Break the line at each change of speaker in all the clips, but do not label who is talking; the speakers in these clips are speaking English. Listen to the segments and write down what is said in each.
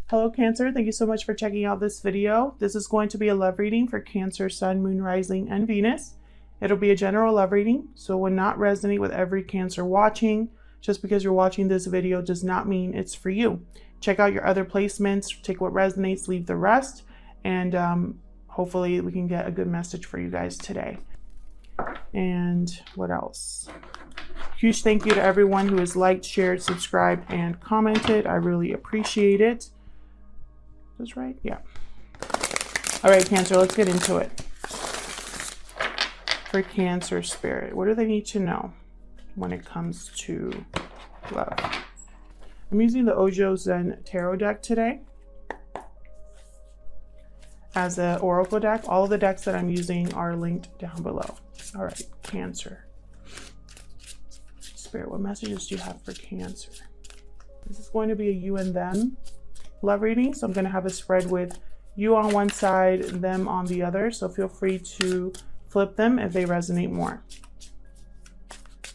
Hello Cancer, thank you so much for checking out this video. This is going to be a love reading for Cancer, Sun, Moon, Rising, and Venus. It'll be a general love reading, so it will not resonate with every Cancer watching. Just because you're watching this video does not mean it's for you. Check out your other placements, take what resonates, leave the rest, and hopefully we can get a good message for you guys today. And what else? Huge thank you to everyone who has liked, shared, subscribed, and commented. I really appreciate it. That's right, yeah. All right, Cancer, let's get into it. For Cancer spirit, what do they need to know when it comes to love? I'm using the Ojo Zen Tarot deck today as an oracle deck. All of the decks that I'm using are linked down below. All right, Cancer spirit, what messages do you have for Cancer? This is going to be a you and them love reading, so I'm going to have a spread with you on one side, them on the other, so feel free to flip them if they resonate more.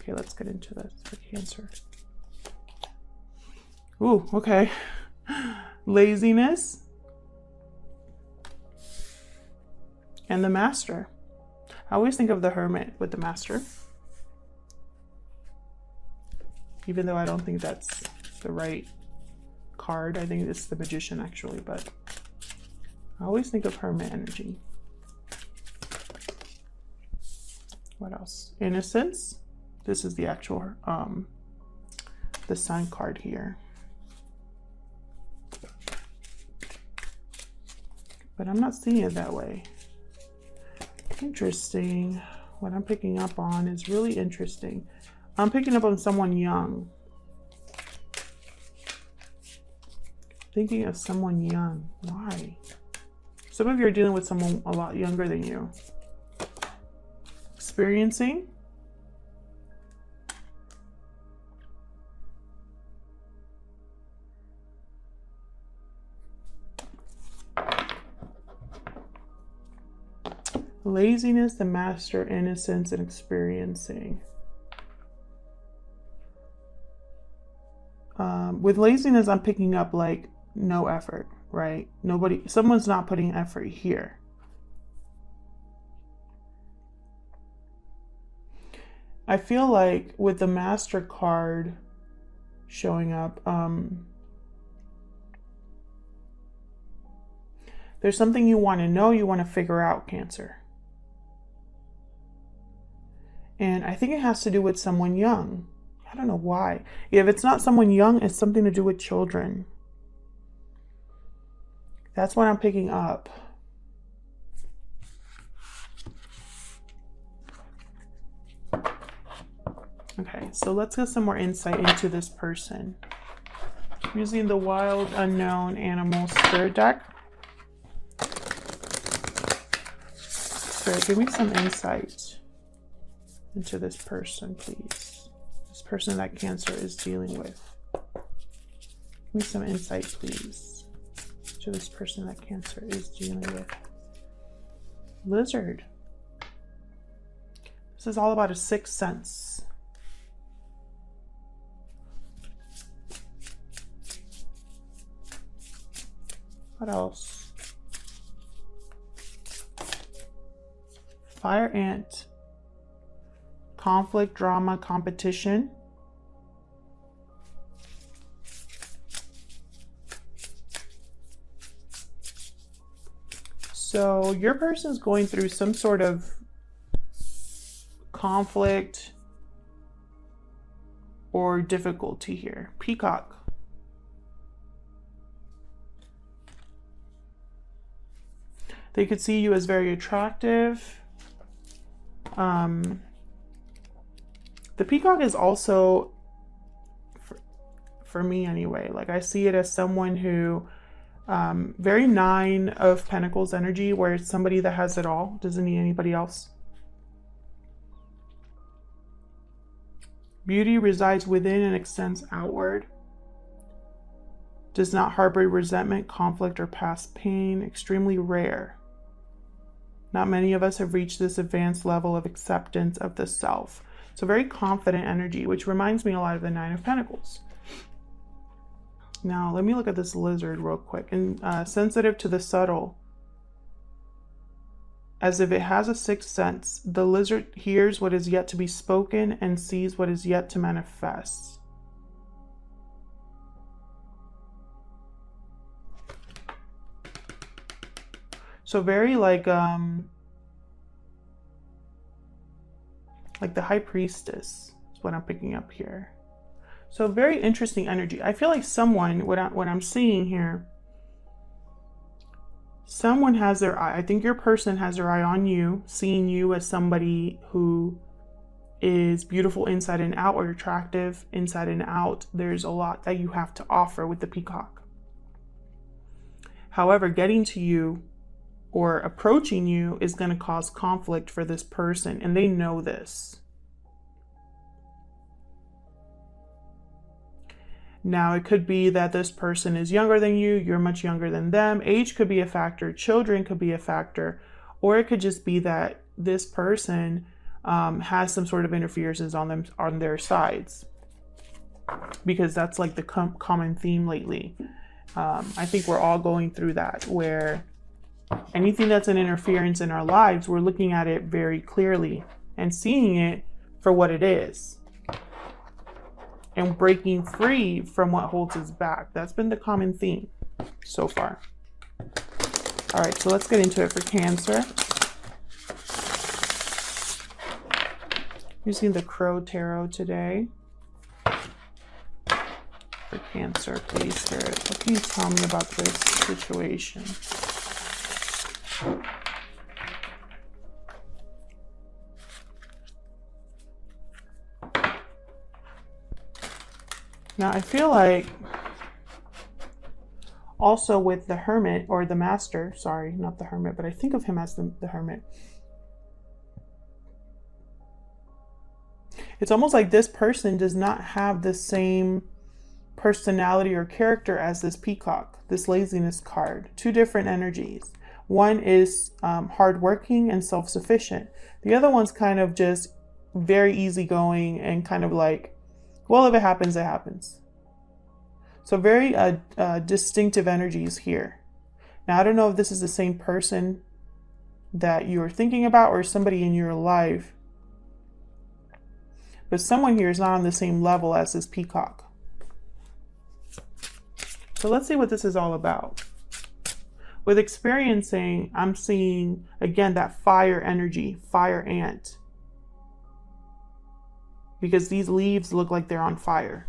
Okay, let's get into this for Cancer. Ooh, okay. Laziness and the Master. I always think of the Hermit with the Master, even though I don't think that's the right card. I think it's the Magician actually, but I always think of Hermit energy. What else? Innocence. This is the actual the Sun card here, but I'm not seeing it that way. Interesting. What I'm picking up on is really interesting. I'm picking up on someone young. Thinking of someone young. Why? Some of you are dealing with someone a lot younger than you. Experiencing. Laziness, the Master, innocence, and experiencing. With laziness, I'm picking up like no effort, right? Someone's not putting effort here. I feel like with the Master card showing up, there's something you want to know, you want to figure out, Cancer. And I think it has to do with someone young. I don't know why. If it's not someone young, it's something to do with children. That's what I'm picking up. Okay, so let's get some more insight into this person. Using the Wild Unknown Animal Spirit deck. Spirit, give me some insight into this person, please. This person that Cancer is dealing with. Give me some insight, please, to this person that Cancer is dealing with. Lizard. This is all about a sixth sense. What else? Fire Ant. Conflict, drama, competition. So your person's going through some sort of conflict or difficulty here. Peacock. They could see you as very attractive. The Peacock is also, for me anyway, like I see it as someone who, very Nine of Pentacles energy, where it's somebody that has it all, doesn't need anybody else. Beauty resides within and extends outward. Does not harbor resentment, conflict, or past pain. Extremely rare. Not many of us have reached this advanced level of acceptance of the self. So very confident energy, which reminds me a lot of the Nine of Pentacles. Now, let me look at this lizard real quick. And sensitive to the subtle. As if it has a sixth sense, the lizard hears what is yet to be spoken and sees what is yet to manifest. So very like the high priestess is what I'm picking up here. So very interesting energy. I feel like someone, what I'm seeing here, someone has their eye. I think your person has their eye on you, seeing you as somebody who is beautiful inside and out, or attractive inside and out. There's a lot that you have to offer with the peacock. However, getting to you or approaching you is going to cause conflict for this person, and they know this. Now, it could be that this person is younger than you, you're much younger than them. Age could be a factor, children could be a factor, or it could just be that this person has some sort of interferences on their sides, because that's like the common theme lately. I think we're all going through that, where anything that's an interference in our lives, we're looking at it very clearly and seeing it for what it is, and breaking free from what holds us back. That's been the common theme so far. All right, so let's get into it for Cancer. Using the Crow Tarot today. For Cancer, please, Spirit, what can you tell me about this situation? Now, I feel like also with the Hermit, or the Master, sorry, not the Hermit, but I think of him as the Hermit. It's almost like this person does not have the same personality or character as this Peacock, this Laziness card. Two different energies. One is hardworking and self-sufficient. The other one's kind of just very easygoing and kind of like, well, if it happens, it happens. So very distinctive energies here. Now, I don't know if this is the same person that you're thinking about or somebody in your life, but someone here is not on the same level as this Peacock. So let's see what this is all about. With experiencing, I'm seeing, again, that fire energy, fire ant. Because these leaves look like they're on fire.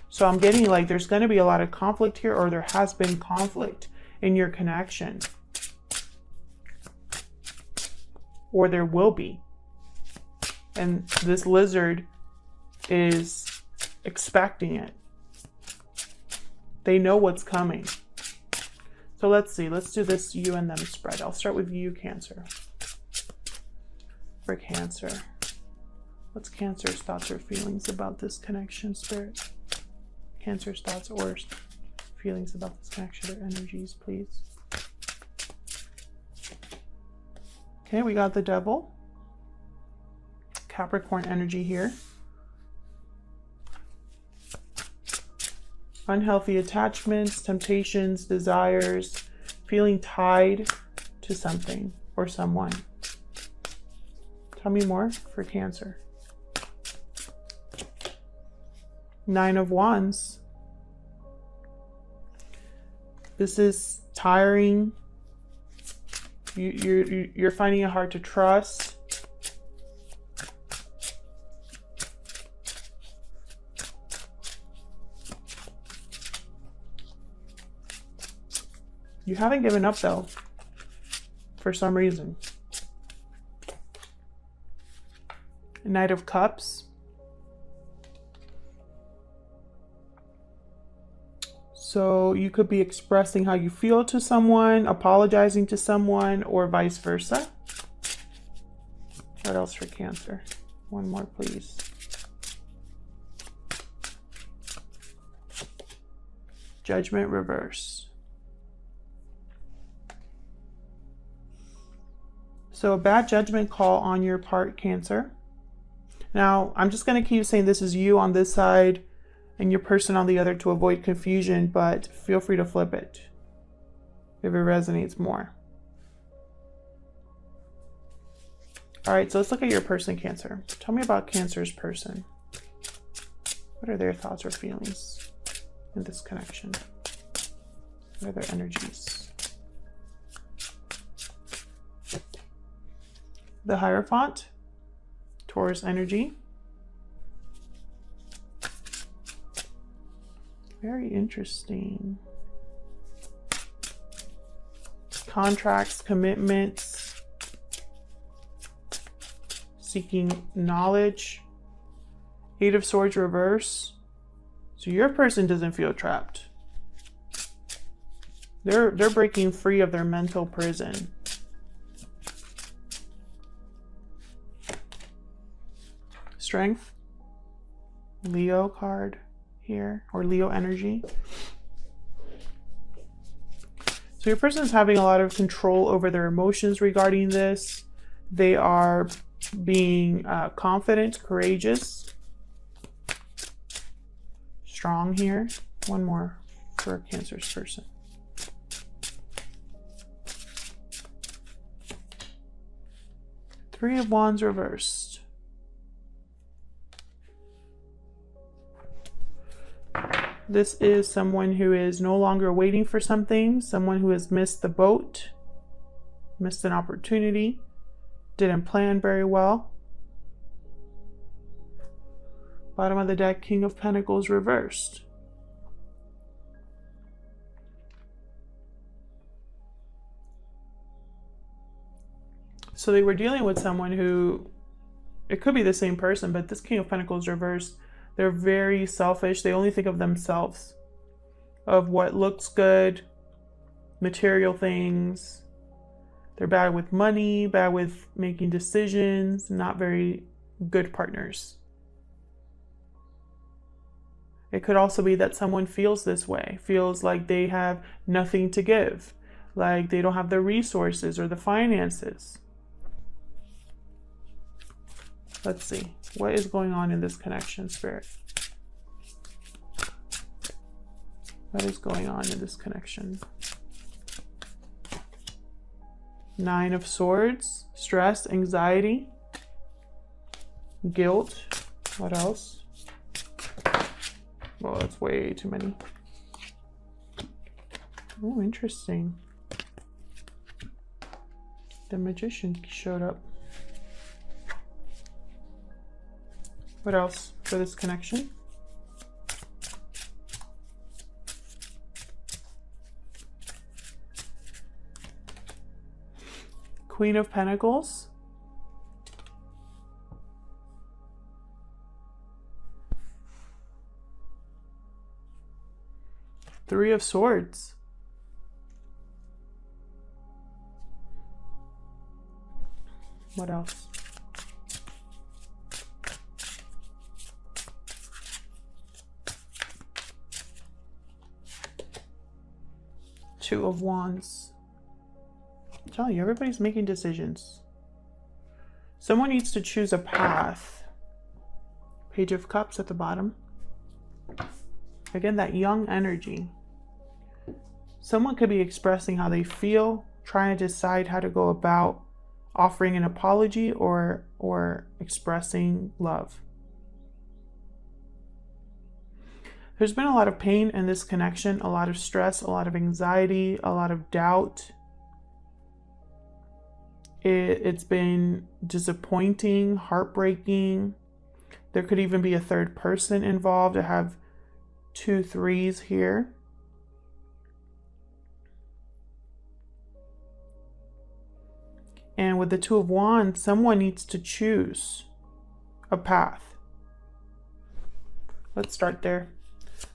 So I'm getting like there's going to be a lot of conflict here, or there has been conflict in your connection. Or there will be. And this lizard is expecting it. They know what's coming. So let's see. Let's do this you and them spread. I'll start with you, Cancer. For Cancer. What's Cancer's thoughts or feelings about this connection, Spirit? Cancer's thoughts or feelings about this connection, or energies, please. Okay, we got the Devil. Capricorn energy here. Unhealthy attachments, temptations, desires, feeling tied to something or someone. Tell me more for Cancer. Nine of Wands. This is tiring. You're finding it hard to trust. You haven't given up though, for some reason. Knight of Cups. So you could be expressing how you feel to someone, apologizing to someone, or vice versa. What else for Cancer? One more, please. Judgment reverse. So a bad judgment call on your part, Cancer. Now, I'm just going to keep saying this is you on this side. and your person on the other to avoid confusion, but feel free to flip it if it resonates more. All right, so let's look at your person, Cancer. Tell me about Cancer's person. What are their thoughts or feelings in this connection? What are their energies? The Hierophant, Taurus energy. Very interesting. Contracts, commitments, seeking knowledge. Eight of Swords reverse. So your person doesn't feel trapped. They're breaking free of their mental prison. Strength. Leo card here, or Leo energy. So your person is having a lot of control over their emotions regarding this. They are being confident, courageous, strong here. One more for Cancer's person. Three of Wands reversed. This is someone who is no longer waiting for something, someone who has missed the boat, missed an opportunity, didn't plan very well. Bottom of the deck, King of Pentacles reversed. So they were dealing with someone who, it could be the same person, but this King of Pentacles reversed. They're very selfish. They only think of themselves, of what looks good, material things. They're bad with money, bad with making decisions, not very good partners. It could also be that someone feels this way, feels like they have nothing to give, like they don't have the resources or the finances. Let's see. What is going on in this connection, Spirit? What is going on in this connection? Nine of Swords, stress, anxiety, guilt. What else? Well, that's way too many. Oh, interesting. The Magician showed up. What else for this connection? Queen of Pentacles. Three of Swords. What else? Two of Wands. I'm telling you, everybody's making decisions. Someone needs to choose a path. Page of Cups at the bottom. Again, that young energy. Someone could be expressing how they feel, trying to decide how to go about offering an apology or expressing love. There's been a lot of pain in this connection, a lot of stress, a lot of anxiety, a lot of doubt. It's been disappointing, heartbreaking. There could even be a third person involved. I have 2 3s here. And with the Two of Wands, someone needs to choose a path. Let's start there.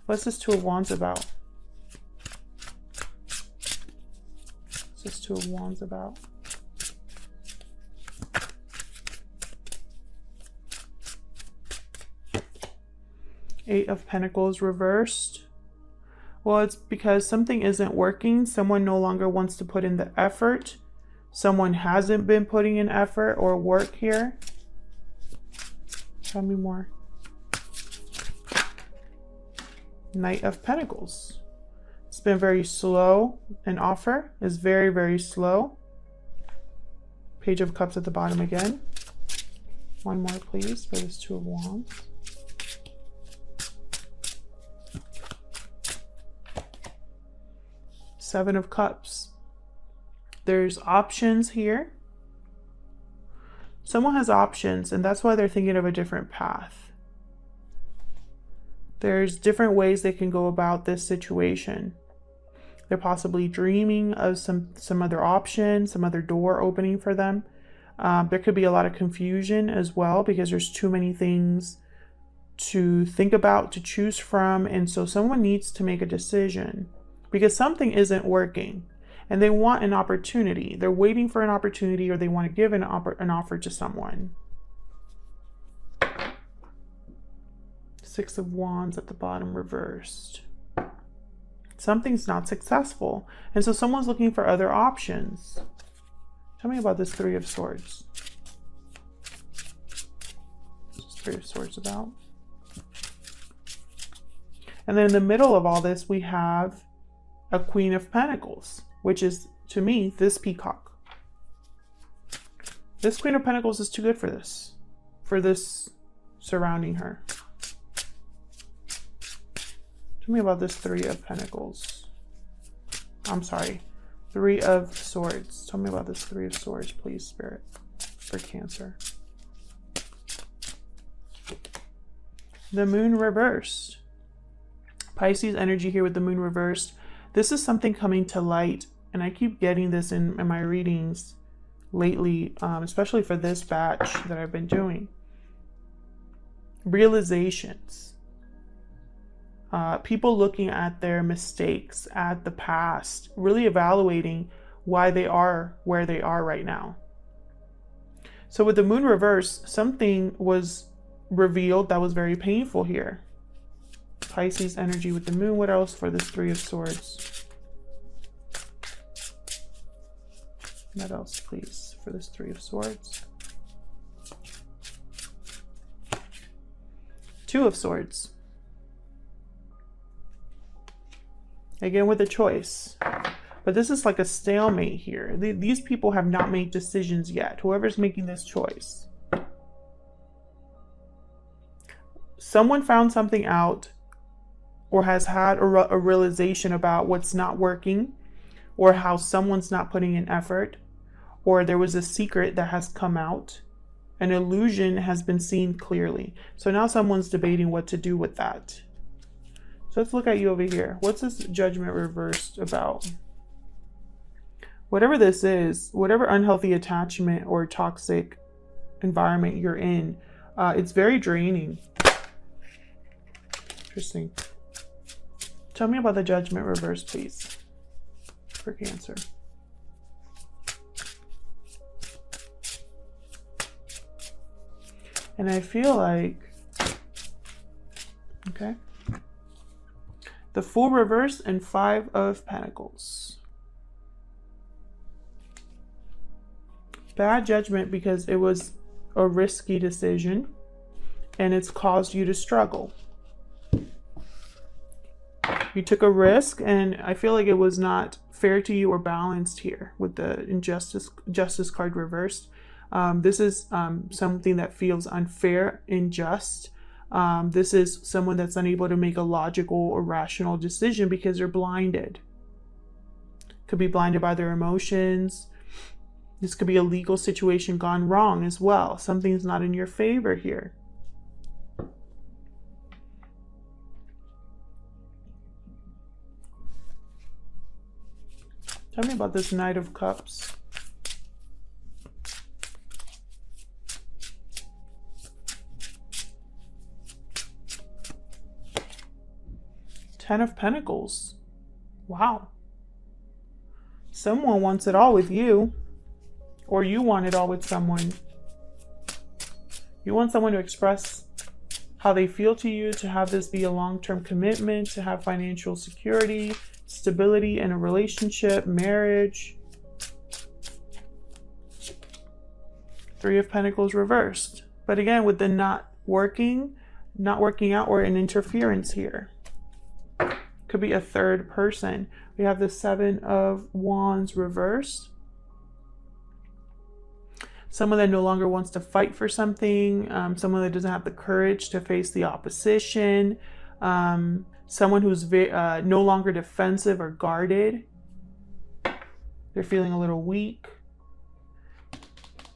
What's this Two of Wands about? What's this Two of Wands about? Eight of Pentacles reversed. Well, it's because something isn't working. Someone no longer wants to put in the effort. Someone hasn't been putting in effort or work here. Tell me more. Knight of Pentacles. It's been very slow. An offer is very, very slow. Page of Cups at the bottom again. One more, please, for this Two of Wands. Seven of Cups. There's options here. Someone has options, and that's why they're thinking of a different path. There's different ways they can go about this situation. They're possibly dreaming of some other option, some other door opening for them. There could be a lot of confusion as well because there's too many things to think about, to choose from. And so someone needs to make a decision because something isn't working and they want an opportunity. They're waiting for an opportunity, or they want to give an offer to someone. Six of Wands at the bottom reversed. Something's not successful. And so someone's looking for other options. Tell me about this Three of Swords. What's Three of Swords about? And then in the middle of all this, we have a Queen of Pentacles, which is, to me, this peacock. This Queen of Pentacles is too good for this surrounding her. Tell me about this Three of Pentacles. I'm sorry, Three of Swords. Tell me about this Three of Swords, please, Spirit, for Cancer. The Moon reversed. Pisces energy here with the Moon reversed. This is something coming to light, and I keep getting this in my readings lately, especially for this batch that I've been doing. Realizations. People looking at their mistakes, at the past, really evaluating why they are where they are right now. So with the Moon reverse, something was revealed that was very painful here. Pisces energy with the Moon. What else for this Three of Swords? What else, please, for this Three of Swords? Two of Swords. Again, with a choice. But this is like a stalemate here. These people have not made decisions yet. Whoever's making this choice. Someone found something out, or has had a realization about what's not working, or how someone's not putting in effort, or there was a secret that has come out. An illusion has been seen clearly. So now someone's debating what to do with that. So let's look at you over here. What's this Judgment reversed about? Whatever this is, whatever unhealthy attachment or toxic environment you're in, it's very draining. Interesting. Tell me about the Judgment reverse, please, for Cancer. And I feel like, okay, the Fool reverse and Five of Pentacles. Bad judgment because it was a risky decision and it's caused you to struggle. You took a risk, and I feel like it was not fair to you or balanced here with the Justice card reversed. This is something that feels unfair, unjust. This is someone that's unable to make a logical or rational decision because they're blinded. Could be blinded by their emotions. This could be a legal situation gone wrong as well. Something's not in your favor here. Tell me about this Knight of Cups. Ten of Pentacles. Wow. Someone wants it all with you, or you want it all with someone. You want someone to express how they feel to you, to have this be a long-term commitment, to have financial security, stability in a relationship, marriage. Three of Pentacles reversed. But again, with the not working out, or an interference here. Could be a third person. We have the Seven of Wands reversed. Someone that no longer wants to fight for something. Someone that doesn't have the courage to face the opposition. Someone who's no longer defensive or guarded. They're feeling a little weak.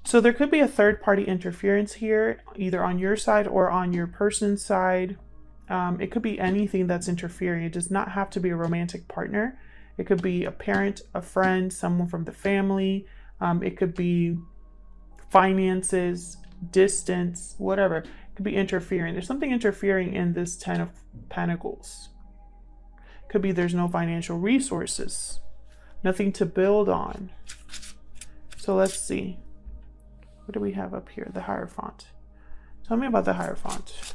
So there could be a third party interference here, either on your side or on your person's side. It could be anything that's interfering. It does not have to be a romantic partner. It could be a parent, a friend, someone from the family. It could be finances, distance, whatever. It could be interfering. There's something interfering in this Ten of Pentacles. Could be there's no financial resources, nothing to build on. So let's see. What do we have up here? The Hierophant. Tell me about the Hierophant.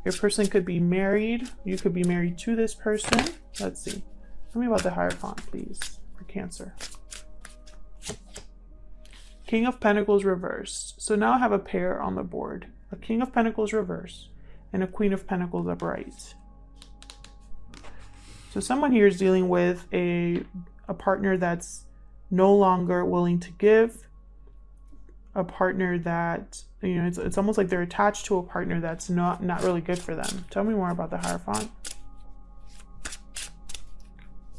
Your person could be married. You could be married to this person. Let's see. Tell me about the Hierophant, please, for Cancer. King of Pentacles reversed. So now I have a pair on the board. A King of Pentacles reversed and a Queen of Pentacles upright. So someone here is dealing with a partner that's no longer willing to give, a partner that, you know, it's almost like they're attached to a partner that's not really good for them. Tell me more about the Hierophant.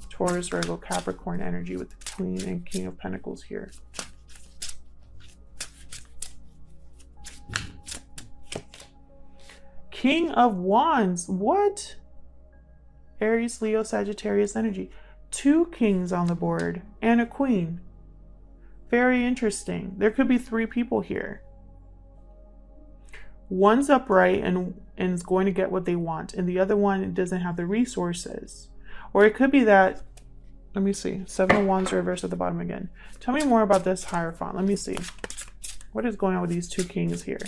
Taurus, Virgo, Capricorn energy with the Queen and King of Pentacles here. King of Wands. What? Aries, Leo, Sagittarius energy. 2 kings on the board and a queen. Very interesting. There could be 3 people here. One's upright and is going to get what they want, and the other one doesn't have the resources. Or it could be that, let me see, 7 of Wands reversed at the bottom again. Tell me more about this Hierophant. Let me see. What is going on with these 2 kings here?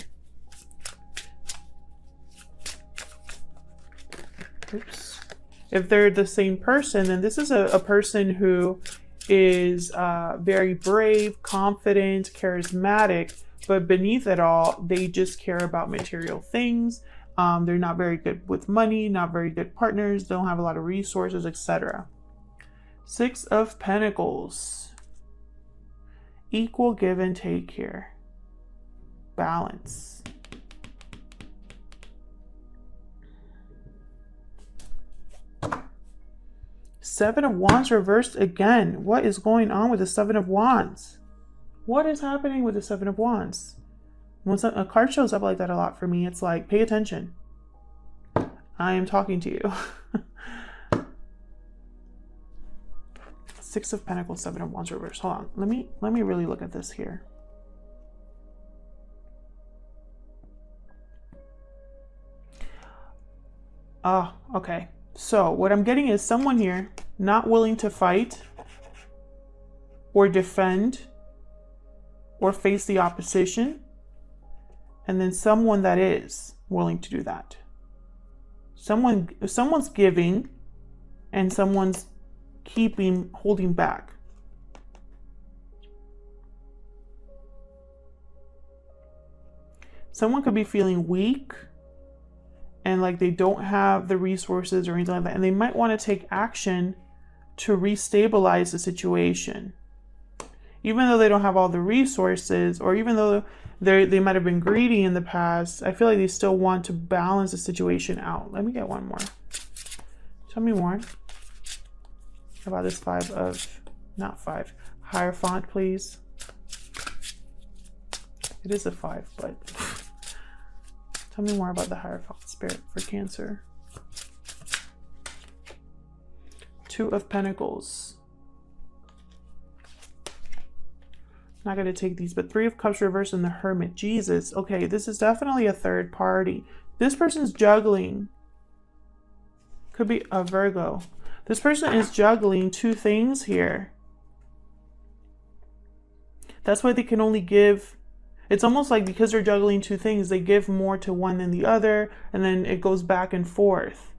Oops. If they're the same person, then this is a person who is very brave, confident, charismatic, but beneath it all, they just care about material things. They're not very good with money, not very good partners, don't have a lot of resources, etc. 6 of Pentacles. Equal give and take here. Balance. Seven of Wands reversed again. What is going on with the Seven of Wands? What is happening with the Seven of Wands? When a card shows up like that a lot for me, it's like, pay attention. I am talking to you. 6 of Pentacles, 7 of Wands reversed. Hold on. Let me really look at this here. Oh, okay. So what I'm getting is someone here not willing to fight or defend or face the opposition, and then someone that is willing to do that. Someone's giving and someone's holding back. Someone could be feeling weak and like they don't have the resources or anything like that, and they might want to take action to restabilize the situation. Even though they don't have all the resources, or even though they might have been greedy in the past, I feel like they still want to balance the situation out. Let me get one more. Tell me more about this Hierophant, please. It is a 5, but tell me more about the Hierophant spirit for Cancer. 2 of Pentacles. Not going to take these, but 3 of Cups reversed and the Hermit. Jesus. Okay, this is definitely a third party. This person's juggling. Could be a Virgo. This person is juggling 2 things here. That's why they can only give. It's almost like because they're juggling 2 things, they give more to one than the other, and then it goes back and forth.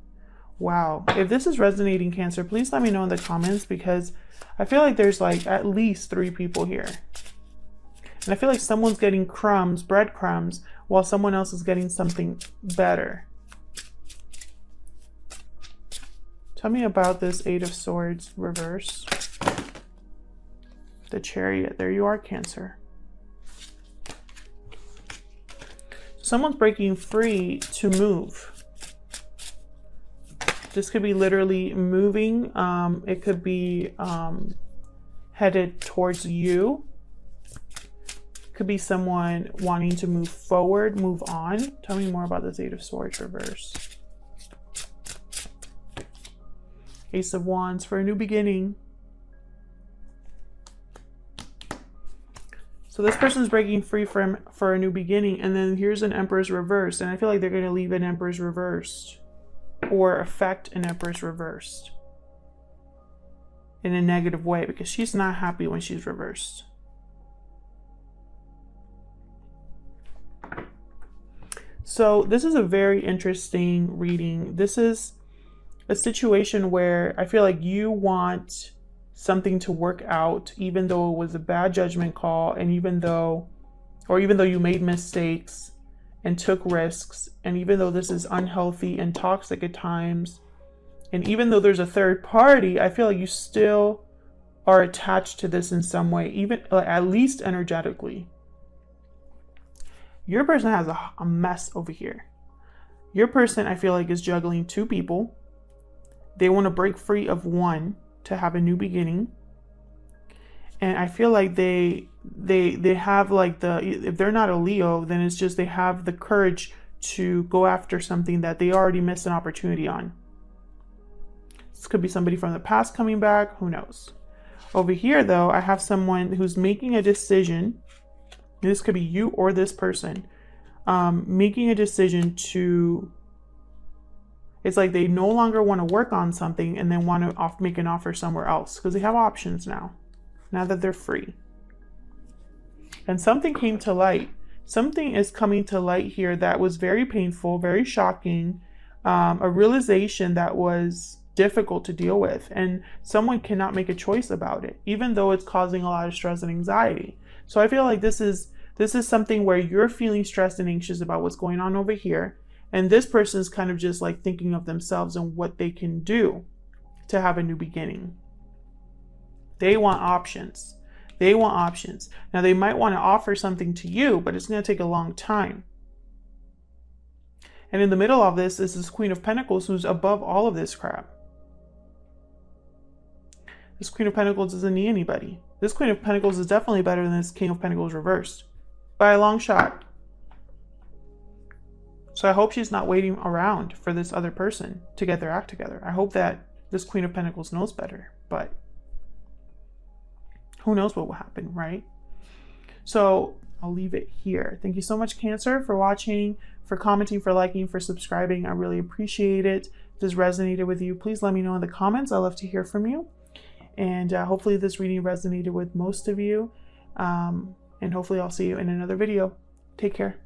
Wow. If this is resonating, Cancer, please let me know in the comments, because I feel like there's like at least 3 people here. And I feel like someone's getting crumbs, breadcrumbs, while someone else is getting something better. Tell me about this Eight of Swords reverse. The Chariot. There you are, Cancer. Someone's breaking free to move. This could be literally moving. It could be headed towards you. Could be someone wanting to move forward, move on. Tell me more about this Eight of Swords reverse. Ace of Wands for a new beginning. So this person's breaking free for a new beginning, and then here's an Emperor's reversed, and I feel like they're going to leave an Emperor's reversed or affect an Empress reversed in a negative way because she's not happy when she's reversed. So this is a very interesting reading. This is a situation where I feel like you want something to work out, even though it was a bad judgment call, and even though you made mistakes and took risks, and even though this is unhealthy and toxic at times, and even though there's a third party, I feel like you still are attached to this in some way, even at least energetically. Your person has a mess over here. Your person, I feel like, is juggling two people. They want to break free of one to have a new beginning. And I feel like they have like if they're not a Leo, then it's just they have the courage to go after something that they already missed an opportunity on. This could be somebody from the past coming back, who knows. Over here though, I have someone who's making a decision. This could be you or this person, making a decision to, it's like they no longer want to work on something and then want to make an offer somewhere else because they have options now that they're free. And something came to light. Something is coming to light here that was very painful, very shocking, a realization that was difficult to deal with, and someone cannot make a choice about it, even though it's causing a lot of stress and anxiety. So I feel like this is something where you're feeling stressed and anxious about what's going on over here. And this person is kind of just like thinking of themselves and what they can do to have a new beginning. They want options. They want options. Now they might want to offer something to you, but it's going to take a long time. And in the middle of this is this Queen of Pentacles who's above all of this crap. This Queen of Pentacles doesn't need anybody. This Queen of Pentacles is definitely better than this King of Pentacles reversed. By a long shot. So I hope she's not waiting around for this other person to get their act together. I hope that this Queen of Pentacles knows better, but who knows what will happen, right? So I'll leave it here. Thank you so much, Cancer, for watching, for commenting, for liking, for subscribing. I really appreciate it. If this resonated with you, please let me know in the comments. I love to hear from you. And hopefully this reading resonated with most of you. And hopefully I'll see you in another video. Take care.